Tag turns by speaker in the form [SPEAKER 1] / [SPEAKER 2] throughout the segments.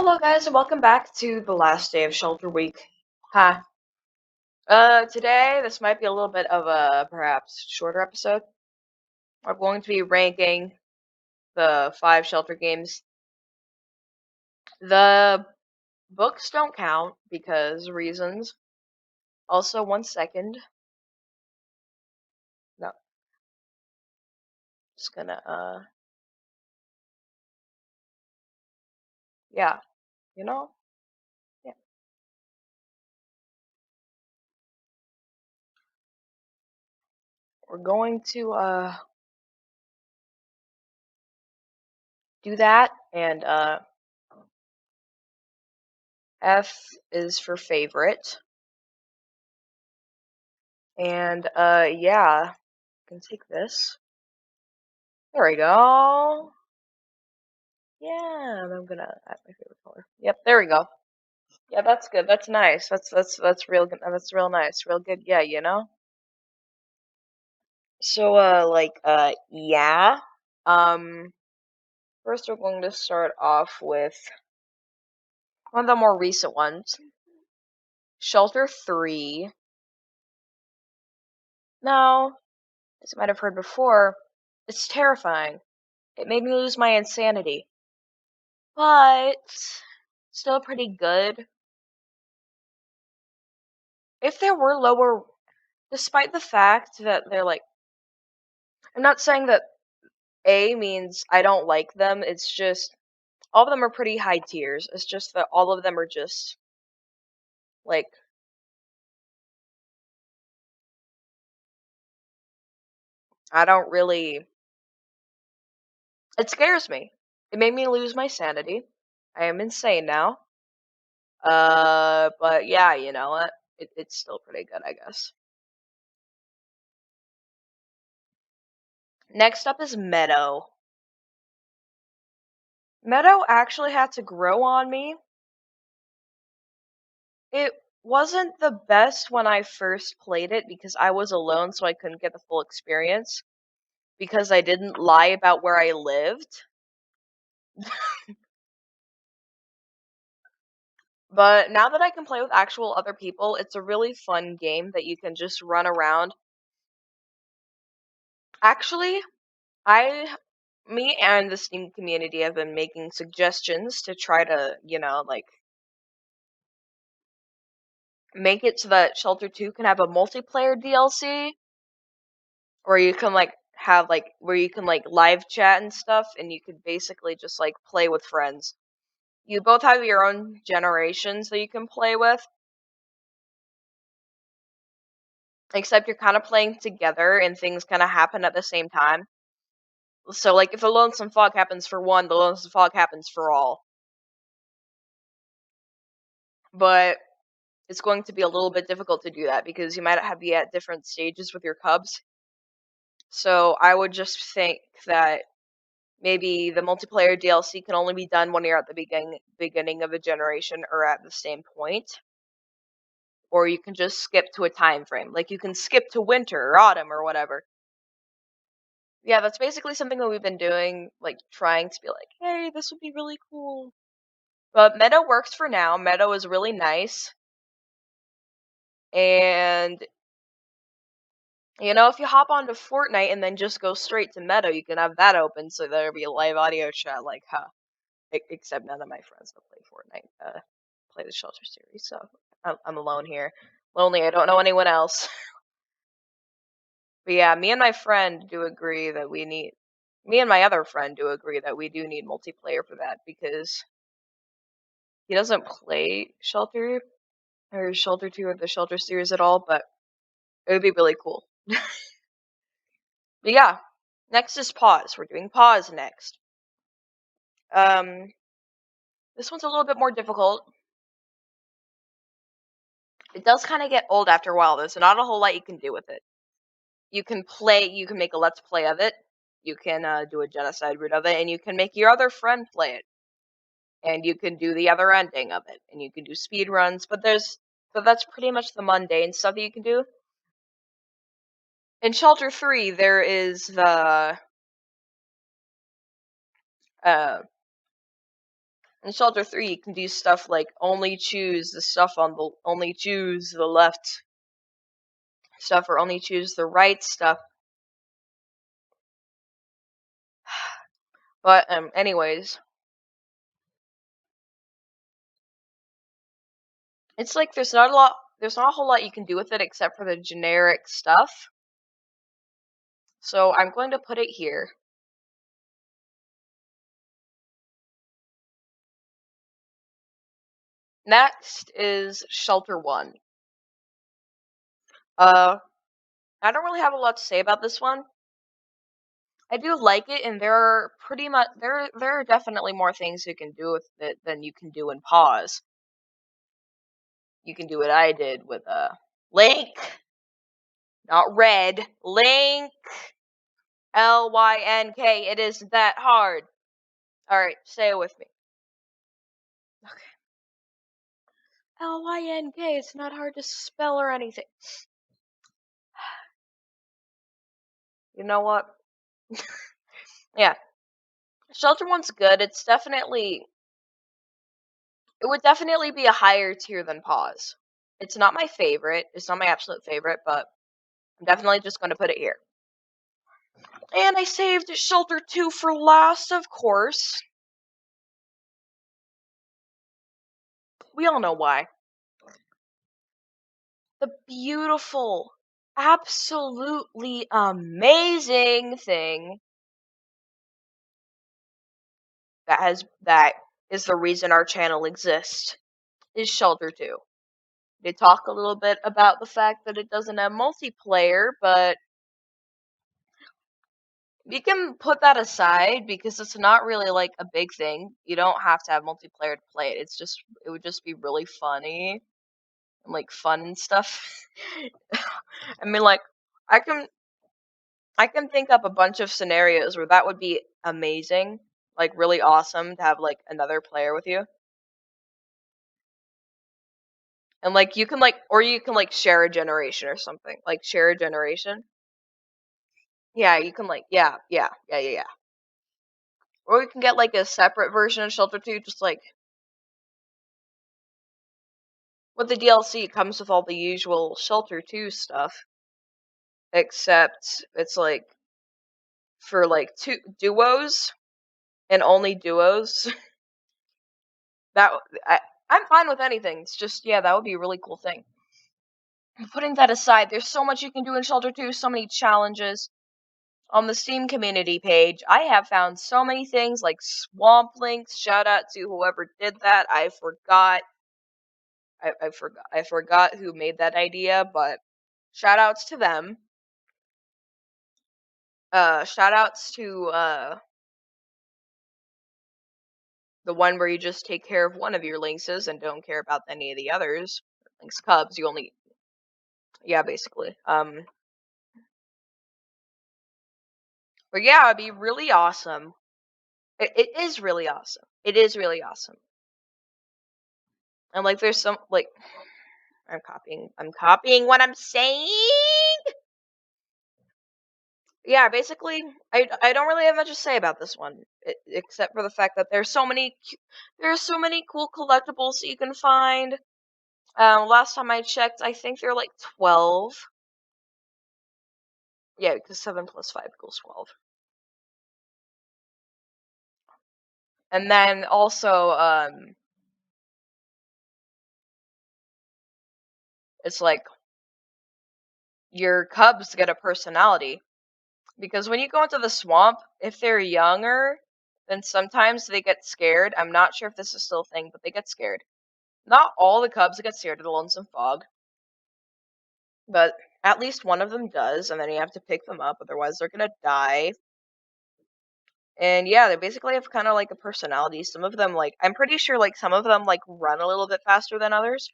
[SPEAKER 1] Hello guys and welcome back to the last day of Shelter Week. Hi. Today this might be a little bit of a perhaps shorter episode. We're going to be ranking the 5 Shelter games. The books don't count because reasons. Also, 1 second. No. Just gonna, yeah, you know? Yeah. We're going to, do that, and, F is for favorite. And, yeah, I can take this. There we go. Yeah, and I'm gonna add my favorite color. Yep, there we go. Yeah, that's good. That's nice. That's real good. That's real nice. Real good. Yeah, you know. So yeah. Um First we're going to start off with one of the more recent ones. Shelter 3. Now, as you might have heard before, it's terrifying. It made me lose my insanity. But still pretty good. If there were lower, despite the fact that they're like, I'm not saying that A means I don't like them. It's just all of them are pretty high tiers. It's just that all of them are just like I don't really. It scares me. It made me lose my sanity. I am insane now. But yeah, you know what? It's still pretty good, I guess. Next up is Meadow. Meadow actually had to grow on me. It wasn't the best when I first played it because I was alone, so I couldn't get the full experience. Because I didn't lie about where I lived. But now that I can play with actual other people, it's a really fun game that you can just run around. Actually, me and the Steam community have been making suggestions to try to, like, make it so that Shelter 2 can have a multiplayer DLC where you can, like, have, like, where you can, like, live chat and stuff, and you could basically just, like, play with friends. You both have your own generations that you can play with, except you're kind of playing together and things kind of happen at the same time. So, like, if the Lonesome Fog happens for one, the Lonesome Fog happens for all. But it's going to be a little bit difficult to do that because you might be at different stages with your cubs. So I would just think that maybe the multiplayer DLC can only be done when you're at the beginning of a generation or at the same point. Or you can just skip to a time frame. Like you can skip to winter or autumn or whatever. Yeah, that's basically something that we've been doing, like trying to be like, hey, this would be really cool. But Meadow works for now. Meadow is really nice. And if you hop onto Fortnite and then just go straight to Meadow, you can have that open so there'll be a live audio chat like, huh. Except none of my friends that play Fortnite play the Shelter series, so I'm alone here. Lonely, I don't know anyone else. But yeah, me and my other friend do agree that we do need multiplayer for that because he doesn't play Shelter or Shelter 2 or the Shelter series at all, but it would be really cool. But yeah, next is Pause. We're doing Pause next. This one's a little bit more difficult. It does kind of get old after a while. There's not a whole lot you can do with it. You can make a let's play of it. You can do a genocide route of it, and you can make your other friend play it. And you can do the other ending of it, and you can do speed runs. But that's pretty much the mundane stuff that you can do. In Shelter 3, there is the In Shelter 3, you can do stuff like only choose the left stuff or only choose the right stuff. But anyways, it's like there's not a whole lot you can do with it except for the generic stuff. So I'm going to put it here. Next is Shelter 1. I don't really have a lot to say about this one. I do like it, and there are there are definitely more things you can do with it than you can do in Pause. You can do what I did with Link, not Red, Link, Lynk. It isn't that hard. All right, say it with me. Okay, Lynk. It's not hard to spell or anything. You know what? Yeah, Shelter One's good. It would definitely be a higher tier than Pause. It's not my favorite. It's not my absolute favorite, but I'm definitely just going to put it here. And I saved Shelter 2 for last, of course. We all know why. The beautiful, absolutely amazing thing that is the reason our channel exists is Shelter 2. They talk a little bit about the fact that it doesn't have multiplayer, but we can put that aside because it's not really like a big thing. You don't have to have multiplayer to play it. It would just be really funny and like fun and stuff. I mean, like I can I can think up a bunch of scenarios where that would be amazing, like really awesome to have like another player with you. And like you can like share a generation or something. Like share a generation. Yeah, you can like yeah. Or we can get like a separate version of Shelter 2 just like with the DLC it comes with all the usual Shelter 2 stuff except it's like for like two duos and only duos. That I I'm fine with anything. It's just yeah, that would be a really cool thing. Putting that aside, there's so much you can do in Shelter 2, so many challenges. On the Steam community page, I have found so many things like swamp links. Shout out to whoever did that. I forgot who made that idea, but shout outs to them. Shout outs to the one where you just take care of one of your Lynxes and don't care about any of the others. Lynx cubs, you only yeah, basically. But yeah, it'd be really awesome. It is really awesome. It is really awesome. And like there's some like I'm copying what I'm saying. Yeah, basically I don't really have much to say about this one except for the fact that there's so many cool collectibles that you can find. Last time I checked, I think they're like 12. Yeah, because 7 plus 5 equals 12. And then also it's like your cubs get a personality. Because when you go into the swamp, if they're younger, then sometimes they get scared. I'm not sure if this is still a thing, but they get scared. Not all the cubs get scared of the Lonesome Fog, but at least one of them does, and then you have to pick them up, otherwise they're gonna die. And yeah, they basically have kind of like a personality. Some of them, like, I'm pretty sure, like, some of them, like, run a little bit faster than others,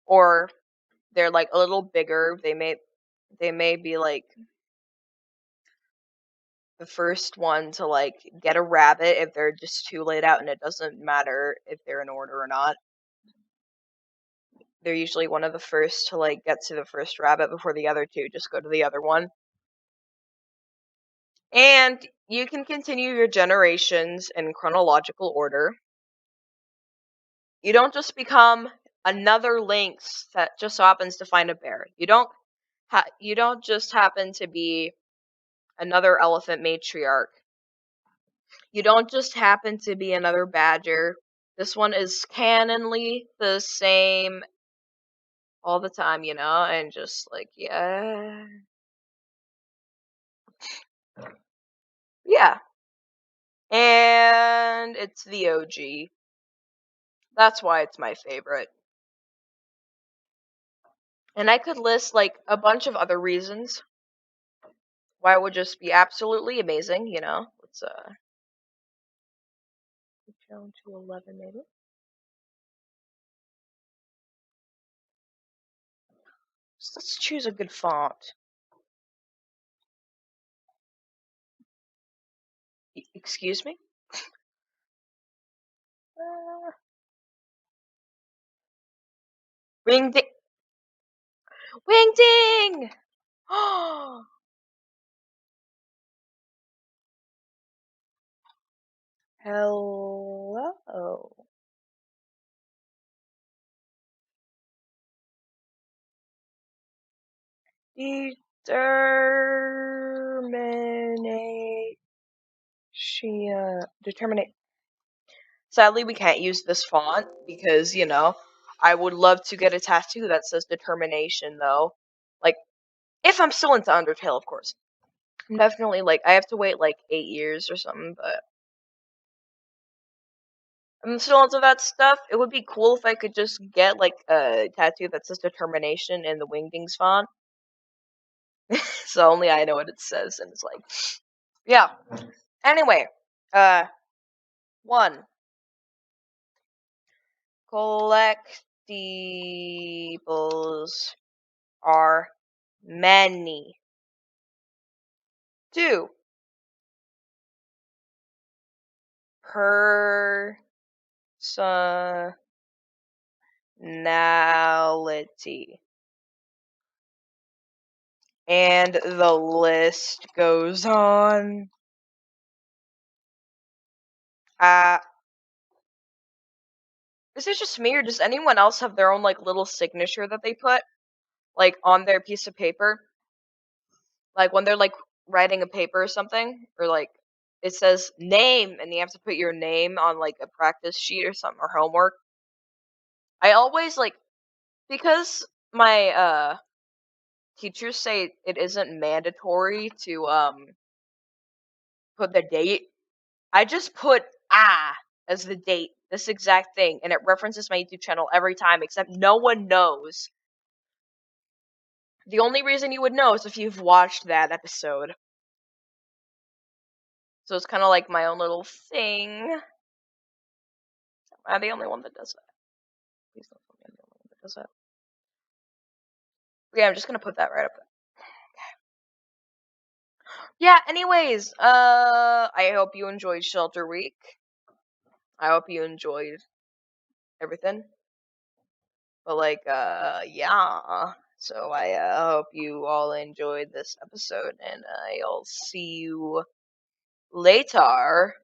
[SPEAKER 1] or they're, like, a little bigger. They may be, like, the first one to like get a rabbit if they're just too laid out and it doesn't matter if they're in order or not. They're usually one of the first to like get to the first rabbit before the other two just go to the other one. And you can continue your generations in chronological order. You don't just become another lynx that just so happens to find a bear. You don't just happen to be another elephant matriarch. You don't just happen to be another badger. This one is canonly the same all the time, and just like, yeah. Yeah. And it's the OG. That's why it's my favorite. And I could list like a bunch of other reasons why it would just be absolutely amazing. Let's down to 11 maybe. So let's choose a good font. Excuse me? Uh, Ring ding! Wing ding! Hello. Determinate. Sadly, we can't use this font because, I would love to get a tattoo that says determination, though. Like, if I'm still into Undertale, of course. I'm definitely, I have to wait, 8 years or something, but I'm still into that stuff. It would be cool if I could just get, a tattoo that says determination in the Wingdings font. So only I know what it says, and it's like, yeah. Anyway, 1. Collectibles are many. 2. Personality. And the list goes on. Is it just me, or does anyone else have their own little signature that they put on their piece of paper? Like when they're writing a paper or something, or it says name, and you have to put your name on a practice sheet or something, or homework. I always because my teachers say it isn't mandatory to put the date. I just put as the date, this exact thing, and it references my YouTube channel every time, except no one knows. The only reason you would know is if you've watched that episode. So it's kind of like my own little thing. Am I the only one that does that? Please don't tell me I'm the only one that does that. Yeah, I'm just gonna put that right up there. Yeah, anyways, I hope you enjoyed Shelter Week. I hope you enjoyed everything. But yeah. So I hope you all enjoyed this episode, and I'll see you later.